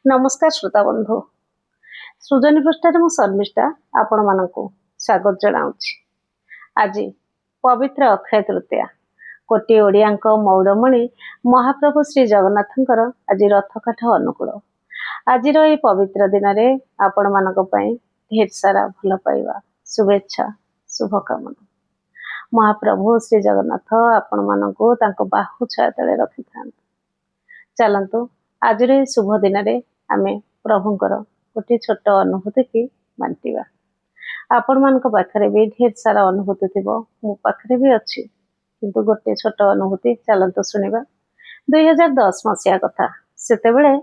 नमस्कार श्रोता बंधु सृजनी पृष्ठ मु शर्मिष्ठा आपण मानक स्वागत जनाऊँ। आज पवित्र अक्षय तृतीया कोटी ओडिया मौड़मणि महाप्रभु श्री जगन्नाथंकर आज रथकाठ अनुकूल। आज ये पवित्र दिन में आपण मानक ढेर सारा भल पाइबा शुभेच्छा शुभकामना। महाप्रभु श्री जगन्नाथ आपण मानक बाहु छाया तले रखि था। चलतु आज शुभ दिन में आमे प्रभुंकर गोटे छोट अनुभूति की बांटिबा। आपण मानक पाखरे भी ढेर सारा अनुभूति थिबो, मो पाखरे भी अच्छी, किंतु गोटे छोट अनुभूति चलतु शुणिबा। 2010 मसीहा कथा। सेतेबेले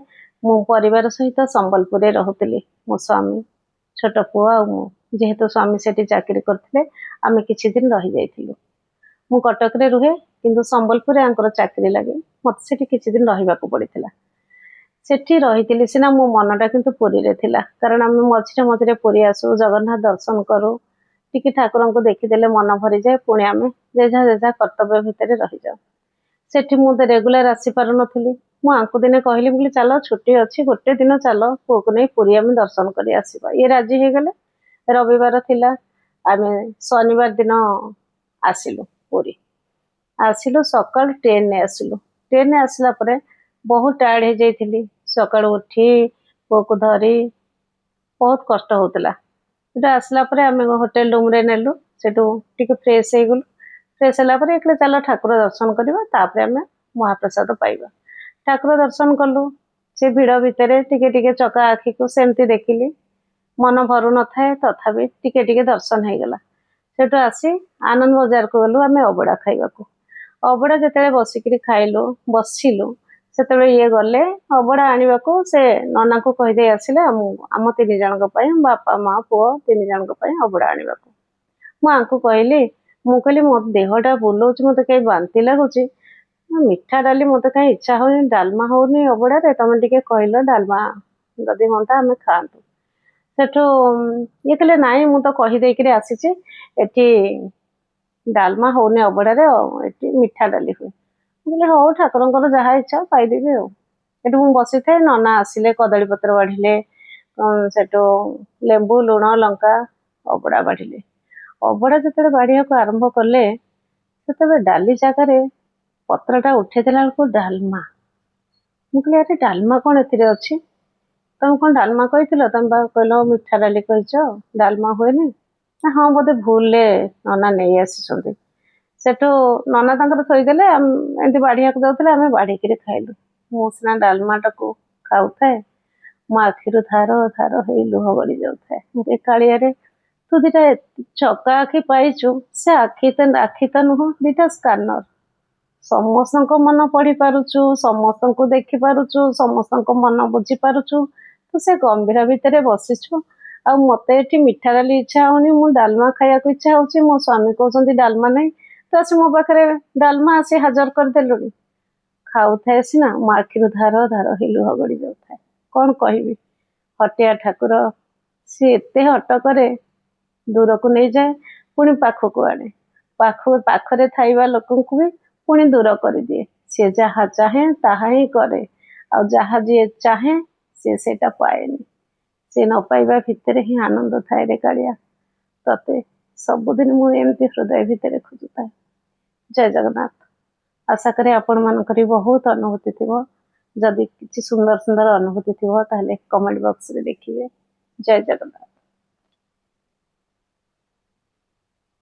मो परिवार सहित संबलपुर रहुतिली। मो स्वामी छोट पुआ आ मु जेहेतु स्वामी सेठी चाकरी करथिले आमे किछि दिन रहि जाइथिलु। मु कटक रे रुहे किंतु संबलपुर आंकर चाकरी लागे मत सेठी किछि दिन रहिबाकू पड़िथिला। सेठी रही सीना मो मनटा किंतु पुरी रे थिला, कारण आम मझे मझे पुरी आसू जगन्नाथ दर्शन करूँ टी ठाकुर को देखीदे मन भरी जाए। पुणी आम जेझा जेझा कर्तव्य भितर रही जाऊ। सेठी मु रेगुलर आसी पार नथिली। मु आंकु दिने कहली बोली चलो छुट्टी अच्छी गोटे दिन चलो पुओ को नहीं पुरी आम दर्शन कर आसवा। ये राजी हो गले। रविवार थिला आम शनिवार दिन आसिलु पुरी। आसिलु सकाल ट्रेन ने आसिलु। ट्रेन ने आसला परे बहुत टायर्ड हो जाइली। सकाल उठी पुओ को धरी बहुत कष्ट होता। आसला आम होटेल रूम रे नेलु। सेठू टिके फ्रेश हो गलु। फ्रेश है एक चलो ठाकुर दर्शन करवा तापर आम महाप्रसाद पाइबा। ठाकुर दर्शन कलु। से भिड़ भितर टिके टिके चका आखि को सेमती देखिली। मन भरू न थाए तथापि टिके टिके दर्शन हो गला। सेठू आसी आनंद बजार को गलु आम अबड़ा खाइबा। अबड़ा जिते बसिक खाइलु बसिलु से ये गले अबड़ा आने को से नना को कहीदे आसिले आम तीन जन बापा माँ पुओ तीन जन अबड़ा आने को। मुझे कहली मु कहली मो देहटा बुलाऊँ मत कहीं बांति लगुच। मिठा डाली मत कहीं इच्छा हो डालमा होनी अबड़े तुम टे कहल डालमा जदि हाँ आम खातु। सेठू ये कहले नाई मु तो कहीदे आसी डालमा होनी अबड़े मिठा डाली हुए। बोले हौ ठाकुर जहाँ इच्छा पाइदेवी आठ मु बसी थे। नना आसिले कदली पत्र बाढ़िले सेठू लेंबू लुण लंका अबड़ा बाढ़िले। अबड़ा जिते बाढ़िया को आरंभ कले से डाली जगार पत्रटा उठे बेलू डालमा। मुझे अरे डालमा कौन ए अच्छी तुम कौन डालमा कही तुम कहल मिठा डाली कहीच डालमा हुए ना। हाँ बोधे भूल नना नहीं आसी। सेठू नना तंकर थईदेले एमती बाढ़िया को जाते आम बाढ़िक खाइलु। मु सीना डालमाटा को खाऊ थाए मो आखिर धार धार हो लुह गड़ी जाए। कालिया तू दीटा चका आखि पाइचु से आखि तो नुह दीटा स्कानर समस्त मन पढ़ी पारुचु समस्त को देखी पारुचु समस्त मन बुझी पारुचु। तो से गंभीर भितर बसीचु आ मत ये मिठा डाली इच्छा होनी मु डालमा खाया इच्छा हो। मो स्वामी कहते डालमा नहीं तो आस मो पाखे डालमा आसी हाजर करदेलु। खाऊ थाए सीना मो आखिर धार धार हो लुह गड़ी जाए। कौन कहबी हटिया ठाकुर सी एते हट करे दूर को नहीं जाए पुणी पाखक आने पाखरे थाइबा लोक भी पुणी दूर कर दिए। सी जहाँ चाहे ताहा ही करे आ जहाँ जी चाहे सी सेटा पाएनी। सी न पाइबा भितर ही आनंद थाए रे कालिया तते सबुदिन मु एमती हृदय भितर खोजुता। जय जगन्नाथ। आशा करे आपण मानकर बहुत अनुभूति थी। जदि किसी सुंदर सुंदर अनुभूति थी ताहले कमेंट बॉक्स रे देखिए। जय जगन्नाथ।